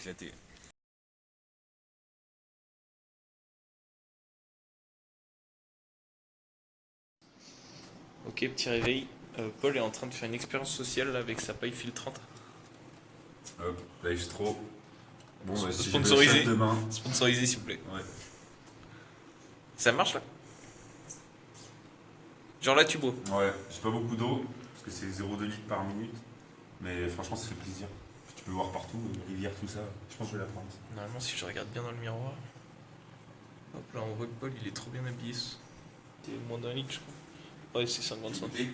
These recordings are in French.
éclaté. Ok, petit réveil. Paul est en train de faire une expérience sociale là, avec sa paille filtrante. Hop, live trop. Bon, bah, si j'ai de la Sponsorisé. chasse demain. Sponsorisé, s'il vous plaît. Ouais. Ça marche là? Genre là, tu bois. Ouais, j'ai pas beaucoup d'eau, parce que c'est 0,2 litres par minute. Mais franchement, ça fait plaisir. Tu peux voir partout, rivière, tout ça. Je pense que je vais la prendre. Normalement, si je regarde bien dans le miroir. Hop là, on voit que Paul il est trop bien habillé. C'est moins d'un litre, je crois. Ouais, c'est 50 centimes.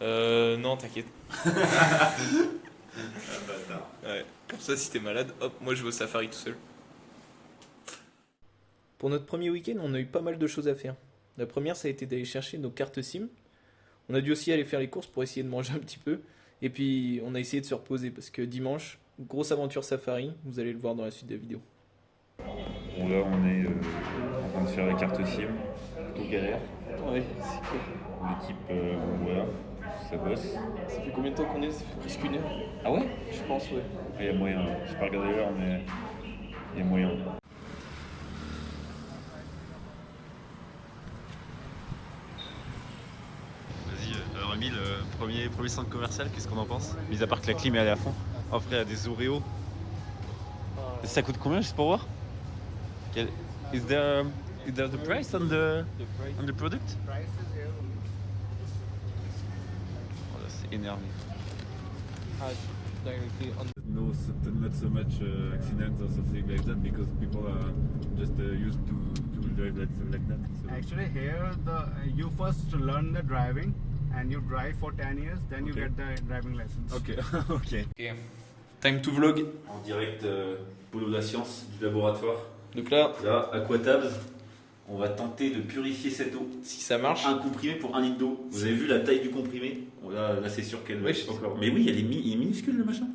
Non, t'inquiète. Ouais. Comme ça, si t'es malade, hop, moi je vais au safari tout seul. Pour notre premier week-end, on a eu pas mal de choses à faire. La première, ça a été d'aller chercher nos cartes SIM. On a dû aussi aller faire les courses pour essayer de manger un petit peu. Et puis, on a essayé de se reposer parce que dimanche, grosse aventure safari, vous allez le voir dans la suite de la vidéo. Bon, là, on est en train de faire la carte SIM. Plutôt galère. Ouais, c'est cool. L'équipe, voilà, ça bosse. Ça fait combien de temps qu'on est? Ça fait presque une heure. Ah ouais? Je pense, ouais. Il y a moyen. J'ai pas regardé l'heure, mais il y a moyen. Vas-y, alors Emile, premier centre commercial, qu'est-ce qu'on en pense? Mis à part que la clim est allée à fond. Oh frère, il y a des Oreos. Ça coûte combien juste pour voir? Is there the price on the product? Oh là, c'est énervé. No, not so much accidents or something like that because people are just used to drive like that. So. Actually, here you first learn the driving, and you drive for 10 years, then you Okay. get the driving license. Ok, ok. Ok. Time to vlog. En direct, Pôle de la science du laboratoire. Donc là, Là, Aquatabs, on va tenter de purifier cette eau. si ça marche. Un comprimé pour 1 litre d'eau. Vous avez vu la taille du comprimé? Bon, là c'est sûr qu'elle Oui, est encore. Mais oui, il est minuscule le machin.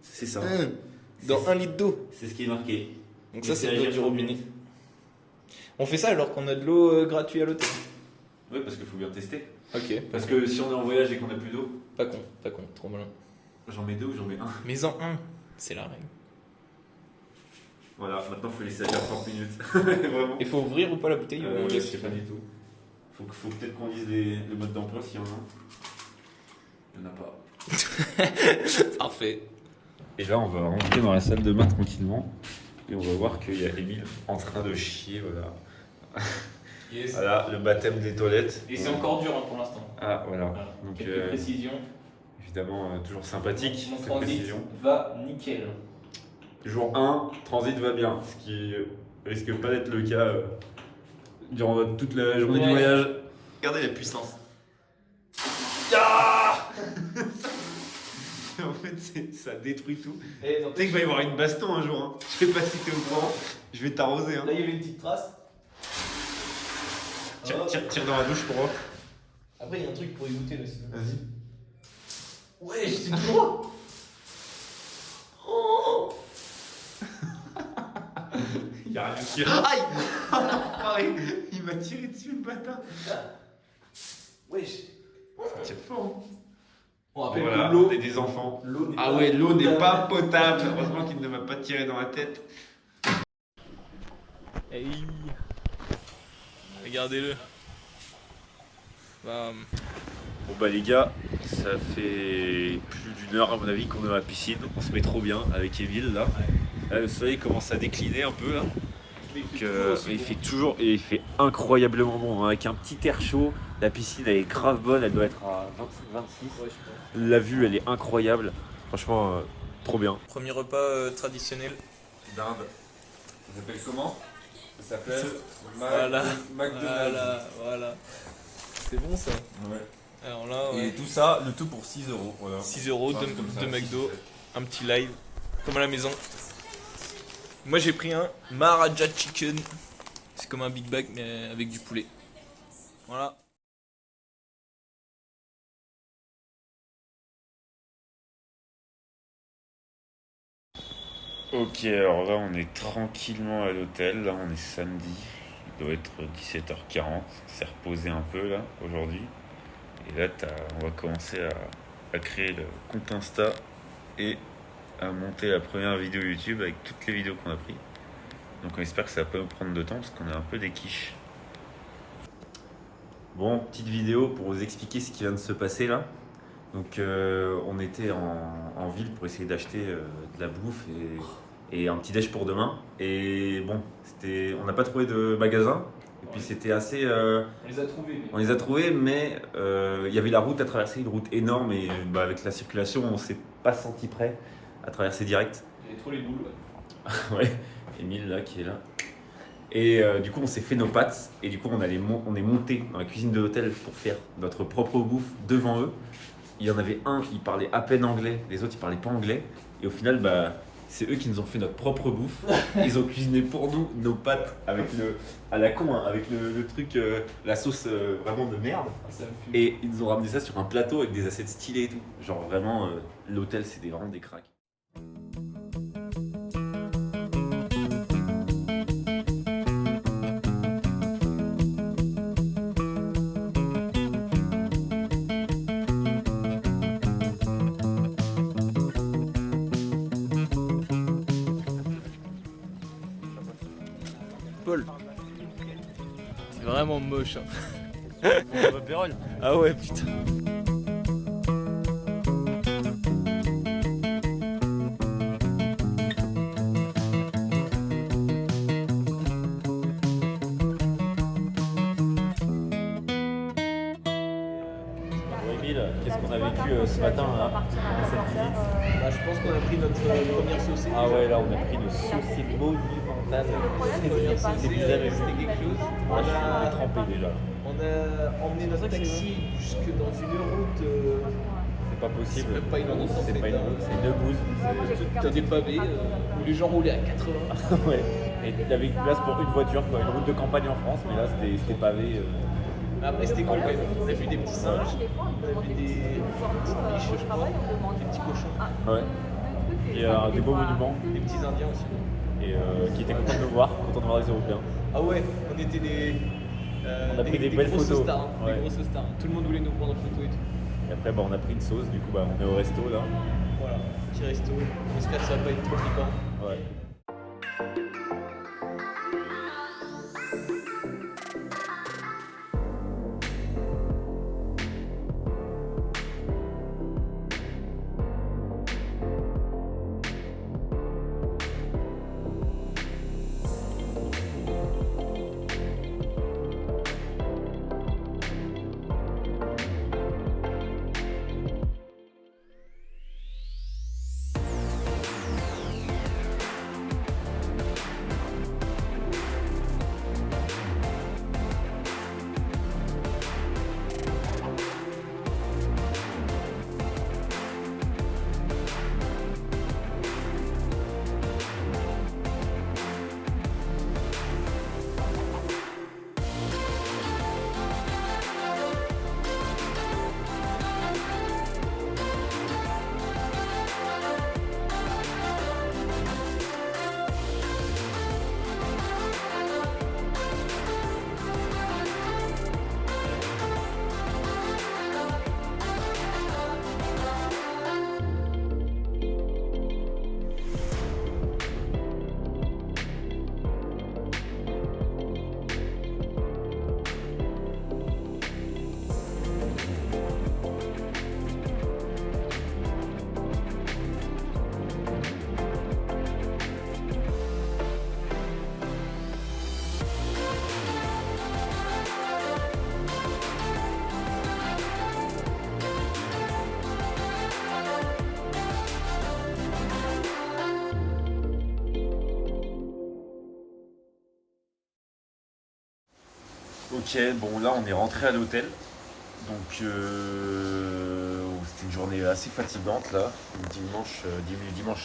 C'est ça. Dans 1 litre d'eau. C'est ce qui est marqué. Donc ça, c'est l'eau du robinet. On fait ça alors qu'on a de l'eau gratuite à l'hôtel. Oui, parce qu'il faut bien tester. Ok. Parce que si on est en voyage et qu'on n'a plus d'eau, Pas con, trop malin. j'en mets 2 ou j'en mets 1. Mais en un, c'est la règle. Voilà, maintenant il faut laisser agir 30 minutes. Vraiment. Il faut ouvrir ou pas la bouteille ou on Je laisse sais pas du tout. Faut peut-être qu'on dise le mode d'emploi s'il y en a. Il n'y en a pas. Parfait. Et là, on va rentrer dans la salle de bain tranquillement. Et on va voir qu'il y a Emile en train de chier. Voilà. Yes. Voilà, le baptême des toilettes. Et c'est encore dur pour l'instant. Ah, voilà. Voilà. Donc, Quelques précisions. évidemment, toujours sympathique. Mon cette transit précision. va nickel. Jour 1, transit va bien. Ce qui risque pas d'être le cas durant toute la journée du Ouais. voyage. Regardez la puissance. En fait, ça détruit tout. Tu sais qu'il va y avoir une baston un jour. Hein. Je sais pas si t'es au courant. Je vais t'arroser. Hein. Là, il y avait une petite trace. Tire dans la douche pour voir. Après, il y a un truc pour y goûter là. Vas-y. Ouais, c'est toi. Il y a rien qui. Aïe. Pareil, il m'a tiré dessus le bâtard. Wesh. Ça tire fort. Hein. On rappelle Voilà, que l'eau. on est des enfants. L'eau n'est Ah pas ouais, l'eau n'est potable. pas potable. Heureusement qu'il ne m'a pas tiré dans la tête. Hey. Regardez-le. Bam. Bon bah les gars, ça fait plus d'1 heure à mon avis qu'on est dans la piscine. On se met trop bien avec Emile là. Là, le soleil commence à décliner un peu là. Donc, il fait incroyablement bon hein. Avec un petit air chaud. La piscine elle est grave bonne, elle doit être à 25-26. La vue elle est incroyable. Franchement, trop bien. Premier repas traditionnel. Dinde. Ça s'appelle comment? Ça s'appelle Voilà. McDonald's. Voilà. C'est bon ça. Ouais. Alors là, ouais. Et tout ça, le tout pour 6 €. Voilà. 6 euros Enfin, c'est comme ça, de McDo. 6, Un petit live. Comme à la maison. Moi j'ai pris un Maharaja Chicken. C'est comme un Big Mac mais avec du poulet. Voilà. Ok, alors là on est tranquillement à l'hôtel, là on est samedi, il doit être 17h40, on s'est reposé un peu là aujourd'hui. Et là on va commencer à créer le compte Insta et à monter la première vidéo YouTube avec toutes les vidéos qu'on a prises. Donc on espère que ça va pas nous prendre de temps parce qu'on est un peu des quiches. Bon, petite vidéo pour vous expliquer ce qui vient de se passer là. Donc on était en ville pour essayer d'acheter de la bouffe et un petit déj pour demain. Et bon, on n'a pas trouvé de magasin. Et puis c'était assez... On les a trouvés, mais... On les a trouvés, mais il y avait la route à traverser, une route énorme. Et avec la circulation, on s'est pas senti prêt à traverser direct. Il y avait trop les boules. Ouais, Émile là qui est là. Et du coup on s'est fait nos pâtes et du coup on est monté dans la cuisine de l'hôtel pour faire notre propre bouffe devant eux. Il y en avait un, il parlait à peine anglais, les autres ils parlaient pas anglais. Et au final c'est eux qui nous ont fait notre propre bouffe. Ils ont cuisiné pour nous nos pâtes avec à la con, hein, avec le truc, la sauce vraiment de merde. Ça me fume. Et ils nous ont ramené ça sur un plateau avec des assiettes stylées et tout. Genre vraiment l'hôtel c'était vraiment des cracks. Paul. C'est vraiment moche. Hein. Pérol. Ah ouais, putain. Émile, qu'est-ce qu'on a vécu ce matin là, pendant cette visite? Bah, je pense qu'on a pris notre première saucée. Ah ouais, là on a pris une saucée monumentale. C'était bizarre, c'était quelque chose. Moi je suis trempé déjà. On a emmené notre taxi jusque dans une route. C'est pas possible. C'est même pas une route, en C'est fait, pas une hein. route, c'est une bouse. T'as des pavés où les gens roulaient à 80. Ouais. Et il y avait une place pour une voiture, quoi. Une route de campagne en France, mais là c'était pavé. Après, c'était cool quand même. On a vu des petits singes, on a vu des petites biches, je crois, des petits cochons, Ouais. Et des beaux monuments. des petits indiens aussi. Et qui étaient contents de nous voir, contents de voir les Européens. Ah ouais, on était des. On a pris des belles grosses photos. stars, hein, Ouais. des grosses stars. Tout le monde voulait nous prendre en photo et tout. Et après on a pris une sauce, du coup on est au resto là. Voilà, petit resto. On espère que ça va pas être trop piquant. Ouais. Ok, bon là on est rentré à l'hôtel. Donc c'était une journée assez fatigante là. Dimanche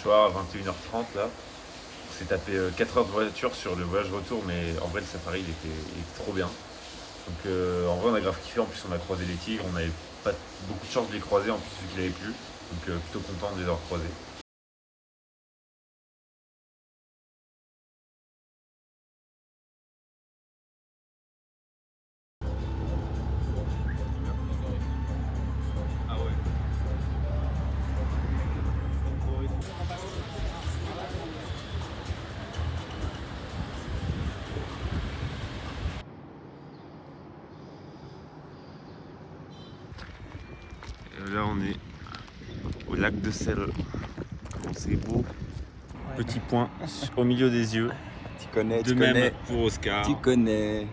soir à 21h30 là. On s'est tapé 4 heures de voiture sur le voyage retour, mais en vrai le safari il était trop bien. Donc en vrai on a grave kiffé, en plus on a croisé les tigres, on n'avait pas beaucoup de chance de les croiser en plus vu qu'il avait plu. Donc plutôt content de les avoir croisés. Là on est au lac de Selle. Comment c'est beau. Petit point au milieu des yeux. Tu connais, De même pour Oscar. Tu connais.